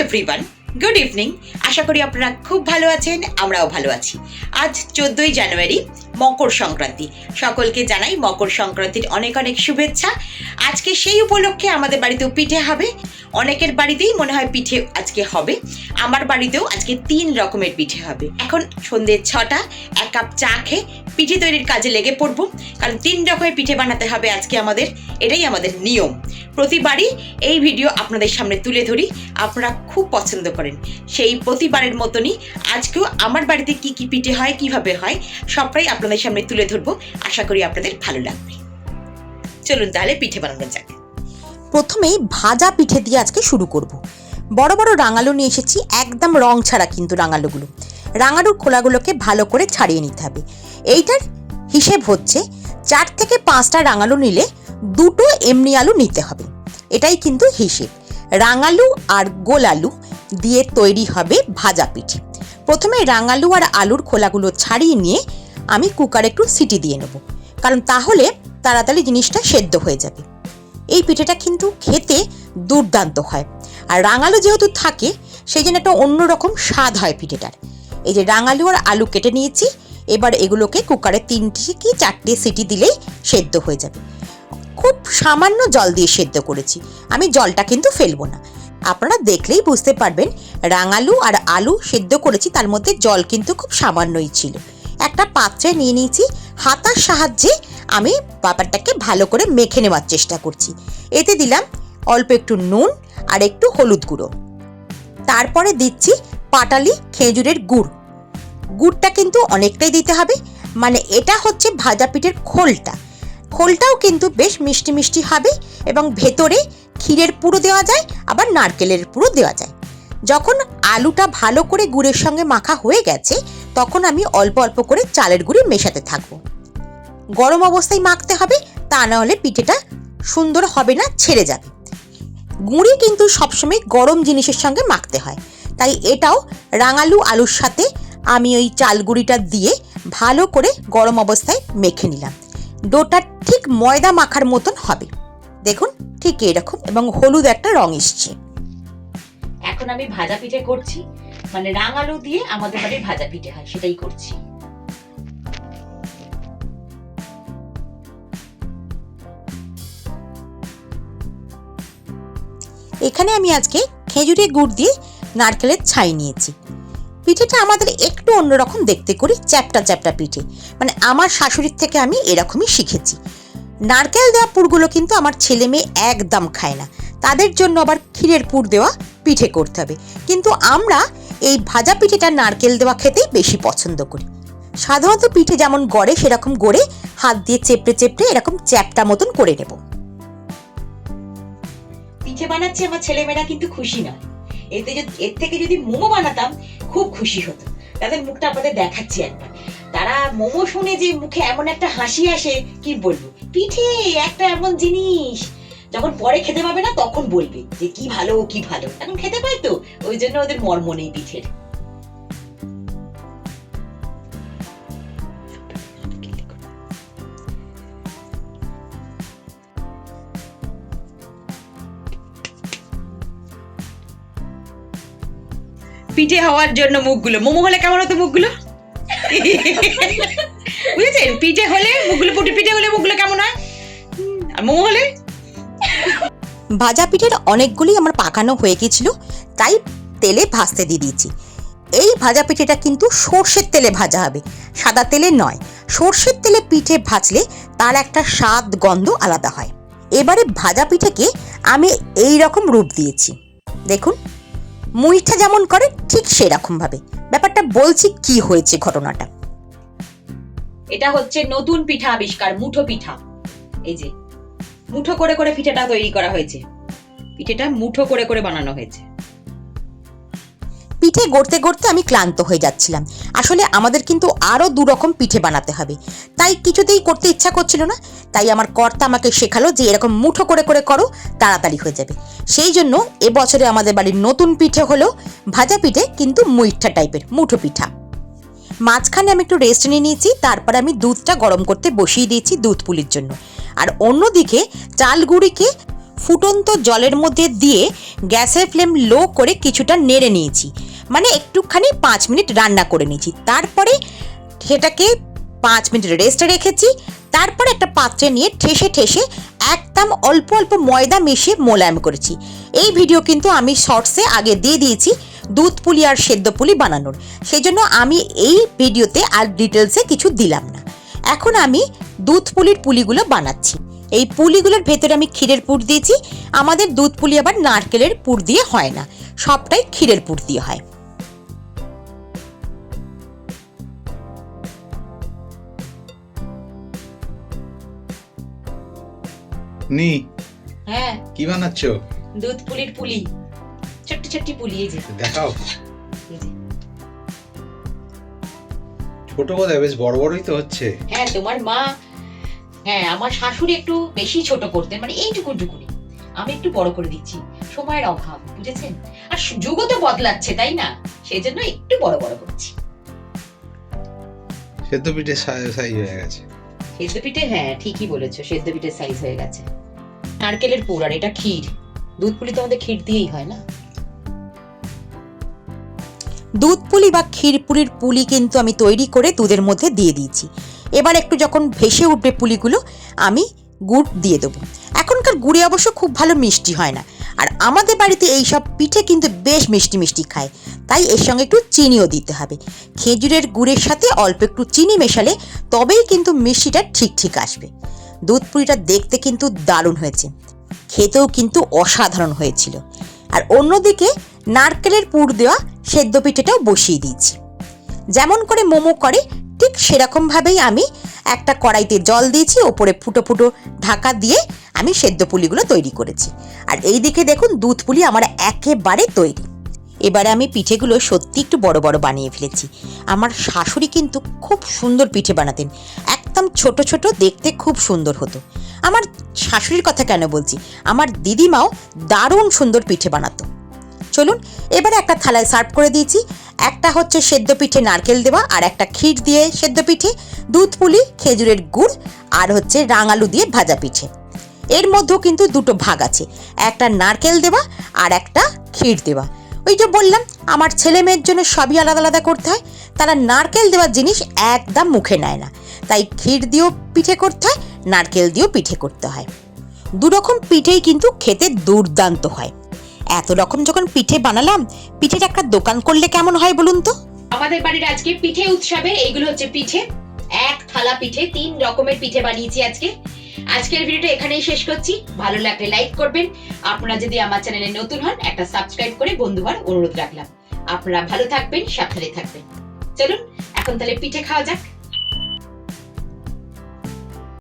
Everyone, good evening. আশা করি আপনারা খুব ভালো আছেন, আমরাও ভালো আছি। আজ 14ই জানুয়ারি, মকর সংক্রান্তি। সকলকে জানাই মকর সংক্রান্তির অনেক অনেক শুভেচ্ছা। আজকে সেই উপলক্ষে আমাদের বাড়িতেও পিঠে হবে। অনেকের বাড়িতেই মনে হয় পিঠে আজকে হবে। আমার বাড়িতেও আজকে 3 রকমের পিঠে হবে। এখন সন্ধ্যে 6টা, 1 কাপ চা খেয়ে পিঠে তৈরির কাজে লেগে পড়বো, কারণ 3 রকমের পিঠে বানাতে হবে আজকে আমাদের। এটাই আমাদের নিয়ম। প্রতিবারই এই ভিডিও আপনাদের সামনে তুলে ধরি, আপনারা খুব পছন্দ করেন। সেই প্রতিবারের মতনই আজকেও আমার বাড়িতে কি কি পিঠে হয়, কিভাবে হয়, সবটাই আপনাদের সামনে তুলে ধরবো। আশা করি আপনাদের ভালো লাগবে। চলুন তাহলে পিঠে বানানো যাক। প্রথমেই ভাজা পিঠে দিয়ে আজকে শুরু করব। বড় বড় রাঙালু নিয়ে এসেছি, একদম রং ছাড়া কিন্তু রাঙালুগুলো। রাঙালুর খোলাগুলোকে ভালো করে ছাড়িয়ে নিতে হবে। এইটার হিসেব হচ্ছে 4 থেকে 5টা রাঙালু নিলে 2টো এমনি আলু নিতে হবে। এটাই কিন্তু হিসেব। রাঙালু আর গোল আলু দিয়ে তৈরি হবে ভাজা পিঠে। প্রথমে রাঙালু আর আলুর খোলাগুলো ছাড়িয়ে নিয়ে আমি কুকারে একটু সিটি দিয়ে নেব, কারণ তাহলে তাড়াতাড়ি জিনিসটা সেদ্ধ হয়ে যাবে। এই পিঠেটা কিন্তু খেতে দুর্দান্ত হয়, আর রাঙালু যেহেতু থাকে সেই জন্য একটা অন্যরকম স্বাদ হয় পিঠেটার। এই যে রাঙালু আর আলু কেটে নিয়েছি, এবার এগুলোকে কুকারে 3টে কি 4টে সিটি দিলেই সেদ্ধ হয়ে যাবে। খুব সামান্য জল দিয়ে সেদ্ধ করেছি, আমি জলটা কিন্তু ফেলবো না। আপনারা দেখলেই বুঝতে পারবেন রাঙালু আর আলু সেদ্ধ করেছি, তার মধ্যে জল কিন্তু খুব সামান্যই ছিল। একটা পাত্রে নিয়ে নিয়েছি, হাতার সাহায্যে আমি ব্যাপারটাকে ভালো করে মেখে নেওয়ার চেষ্টা করছি। এতে দিলাম অল্প একটু নুন আর একটু হলুদ গুঁড়ো। তারপরে দিচ্ছি পাটালি খেজুরের গুড়। গুড়টা কিন্তু অনেকটাই দিতে হবে, মানে এটা হচ্ছে ভাজা পিঠের খোলটাও কিন্তু বেশ মিষ্টি মিষ্টি হবে, এবং ভেতরে ক্ষীরের পুরো দেওয়া যায়, আবার নারকেলের পুরো দেওয়া যায়। যখন আলুটা ভালো করে গুড়ের সঙ্গে মাখা হয়ে গেছে, তখন আমি অল্প অল্প করে চালের গুঁড়ি মেশাতে থাকবো। গরম অবস্থায় মাখতে হবে, তা না হলে পিঠেটা সুন্দর হবে না, ছেড়ে যাবে। গুঁড়ি কিন্তু সবসময় গরম জিনিসের সঙ্গে মাখতে হয়, তাই এটাও রাঙালু আলুর সাথে আমি ওই চাল গুঁড়িটা দিয়ে ভালো করে গরম অবস্থায় মেখে নিলাম। ডোটা ঠিক ময়দা মাখার মতন হবে, দেখুন ঠিক এরকম, এবং হলুদ একটা রং এসছে। এখন আমি ভাজা পিঠে করছি, মানে রাঙালু দিয়ে আমাদের বাড়ির ভাজা পিঠে হয়, সেটাই করছি। এখানে আমি আজকে খেজুরের গুড় দিয়ে নারকেলের ছাই নিয়েছি। পিঠেটা আমাদের একটু অন্যরকম দেখতে করি, চ্যাপটা চ্যাপটা পিঠে, মানে আমার শাশুড়ির থেকে আমি এরকমই শিখেছি। নারকেল দেওয়া পুরগুলো কিন্তু আমার ছেলে মেয়ে একদম খায় না, তাদের জন্য আবার ক্ষীরের পুর দেওয়া পিঠে করতে হবে। কিন্তু আমরা এই ভাজা পিঠেটা নারকেল দেওয়া খেতেই বেশি পছন্দ করি। সাধারণত পিঠে যেমন গড়ে সেরকম গড়ে হাত দিয়ে চেপড়ে চেপড়ে এরকম চ্যাপটা মতন করে নেব। পিঠে বানাচ্ছি, আমার ছেলেমেয়েরা কিন্তু খুশি নয়। এর থেকে যদি মোমো বানাতাম খুব খুশি হতো। তাদের মুখটা আপনাদের দেখাচ্ছি একবার। তারা মোমো শুনে যে মুখে এমন একটা হাসি আসে, কি বলবো। পিঠে একটা এমন জিনিস, যখন পরে খেতে পাবে না তখন বলবে যে কি ভালো কি ভালো। এখন খেতে পায় তো, ওই জন্য ওদের মর্ম নেই পিঠের। পিঠে হওয়ার জন্য মুখগুলো, মোমো হলে কেমন হতো মুখগুলো, বুঝেছেন? পিঠে হলে মুখগুলো, পুটি পিঠে হলে মুখগুলো কেমন হয়, আর মোমো হলে। ভাজা পিঠের অনেকগুলি আমার পাকানো হয়ে গেছিল, তাই তেলে ভাজতে দিয়ে দিয়েছি। এই ভাজা পিঠেটা কিন্তু সর্ষের তেলে ভাজা হবে, সাদা তেলে নয়। সর্ষের তেলে পিঠে ভাজলে তার একটা স্বাদ গন্ধ আলাদা হয়। এবারে ভাজা পিঠেকে আমি এই রকম রূপ দিয়েছি, দেখুন মুইঠা যেমন করে ঠিক সেরকম ভাবে। ব্যাপারটা বলছি কি হয়েছে ঘটনাটা। এটা হচ্ছে নতুন পিঠা আবিষ্কার, মুঠো পিঠা। এই যে মুঠো করে করে পিঠাটা তৈরি করা হয়েছে, পিঠেটা মুঠো করে করে বানানো হয়েছে। পিঠে গড়তে গড়তে আমি ক্লান্ত হয়ে যাচ্ছিলাম। আসলে আমাদের কিন্তু আরো 2 রকম পিঠে বানাতে হবে, তাই কিছুতেই করতে ইচ্ছা করছিল না। তাই আমার কর্তা আমাকে শেখালো যে এরকম মুঠো করে করে করো, তাড়াতাড়ি হয়ে যাবে। সেই জন্য এবছরে আমাদের বাড়ির নতুন পিঠে হলো ভাজা পিঠে, কিন্তু মুইঠা টাইপের মুঠো পিঠা। মাঝখানে আমি একটু রেস্ট নিয়ে নিয়েছি, তারপর আমি দুধটা গরম করতে বসিয়ে দিয়েছি দুধ পুলির জন্য। আর অন্যদিকে চাল গুঁড়িকে ফুটন্ত জলের মধ্যে দিয়ে গ্যাসের ফ্লেম লো করে কিছুটা নেড়ে নিয়েছি, মানে একটুখানি 5 মিনিট রান্না করে নিয়েছি। তারপরে সেটাকে 5 মিনিট রেস্টে রেখেছি। তারপরে একটা পাত্রে নিয়ে ঠেসে ঠেসে একদম অল্প অল্প ময়দা মিশিয়ে মোলায়েম করেছি। এই ভিডিও কিন্তু আমি শর্টসে আগে দিয়ে দিয়েছি দুধ পুলি আর সেদ্ধ পুলি বানানোর, সেই জন্য আমি এই ভিডিওতে আর ডিটেলসে কিছু দিলাম না। এখন আমি দুধ পুলির পুলিগুলো বানাচ্ছি। এই পুলিগুলোর ভেতরে আমি ক্ষীরের পুর দিয়েছি। আমাদের দুধ পুলি আবার নারকেলের পুর দিয়ে হয় না, সবটাই ক্ষীরের পুর দিয়ে হয়। নি হ্যাঁ, কি বানাচ্ছ? দুধ পুলির পুলি, ছোট্ট ছোট্ট পুলি। এই যে দেখাও। এই যে। ছোট বোধহয় বেশ বড় বড়ই তো হচ্ছে। হ্যাঁ, তোমার মা, হ্যাঁ আমার শাশুড়ি একটু বেশি ছোট করতেন, মানে এইটুকু টুকুনি। আমি একটু বড় করে দিচ্ছি, সময়ের অভাব, বুঝেছেন? আর যুগও তো বদলাচ্ছে, তাই না? সেই জন্য একটু বড় বড় করছি। সেদ্ধ পিঠে সাইজ হয়ে গেছে। সেদ্ধ পিঠে, হ্যাঁ ঠিকই বলেছো, সেদ্ধ পিঠের সাইজ হয়ে গেছে। নারকেলের পুর আর এটা ক্ষীর। দুধ পুলি তো আমাদের ক্ষীর দিয়েই হয় না? দুধ পুলি বা ক্ষীর পুলির পুলি কিন্তু আমি তৈরি করে দুধের মধ্যে দিয়ে দিয়েছি। এবার একটু যখন ভেসে উঠবে পুলিগুলো, আমি গুড় দিয়ে দেবো। এখনকার গুড়ে অবশ্য খুব ভালো মিষ্টি হয় না, আর আমাদের বাড়িতে এই সব পিঠে কিন্তু বেশ মিষ্টি মিষ্টি খায়, তাই এর সঙ্গে একটু চিনিও দিতে হবে। খেজুরের গুড়ের সাথে অল্প একটু চিনি মেশালে তবেই কিন্তু মিষ্টিটা ঠিক ঠিক আসবে। দুধ পুলিটা দেখতে কিন্তু দারুণ হয়েছে, খেতেও কিন্তু অসাধারণ হয়েছিল। আর অন্যদিকে নারকেলের পুর দেওয়া সেদ্ধ পিঠেটাও বসিয়ে দিয়েছি। যেমন করে মোমো করে ঠিক সেরকমভাবেই আমি একটা কড়াইতে জল দিয়েছি, ওপরে ফুটো ফুটো ঢাকা দিয়ে আমি সেদ্ধ পুলিগুলো তৈরি করেছি। আর এই দিকে দেখুন দুধ পুলি আমার একেবারে তৈরি। এবারে আমি পিঠেগুলো সত্যি একটু বড় বড় বানিয়ে ফেলেছি। আমার শাশুড়ি কিন্তু খুব সুন্দর পিঠে বানাতেন, একদম ছোট ছোট, দেখতে খুব সুন্দর হতো। আমার শাশুড়ির কথা কেন বলছি, আমার দিদিমাও দারুণ সুন্দর পিঠে বানাতো। চলুন এবারে একটা থালায় সার্ভ করে দিয়েছি। একটা হচ্ছে সেদ্ধ পিঠে নারকেল দেওয়া, আর একটা ক্ষীর দিয়ে সেদ্ধ পিঠে, দুধ পুলি, খেজুরের গুড়, আর হচ্ছে রাঙালু দিয়ে ভাজা পিঠে। এর মধ্যেও কিন্তু দুটো ভাগ আছে, একটা নারকেল দেওয়া আর একটা ক্ষীর দেওয়া। ওই যে বললাম আমার ছেলে মেয়ের জন্য সবই আলাদা আলাদা করতে হয়, তারা নারকেল দেওয়ার জিনিস একদম মুখে নেয় না, তাই ক্ষীর দিয়েও পিঠে করতে হয়, নারকেল দিয়েও পিঠে করতে হয়। দুরকম পিঠেই কিন্তু খেতে দুর্দান্ত হয়। এত রকম যখন পিঠে বানালাম, পিঠের একটা দোকান করলে কেমন হয় বলুন তো? আমাদের বাড়ির আজকে পিঠে উৎসবে এইগুলো হচ্ছে পিঠে, এক থালা পিঠে, 3 রকমের পিঠে বানিয়েছি আজকে। আজকের ভিডিওটা এখানেই শেষ করছি। ভালো লাগলে লাইক করবেন। আপনারা যদি আমার চ্যানেলে নতুন হন, একটা সাবস্ক্রাইব করে বন্ধু হওয়ার অনুরোধ রাখলাম। আপনারা ভালো থাকবেন, সাবধানে থাকবেন। চলুন এখন তাহলে পিঠে খাওয়া যাক।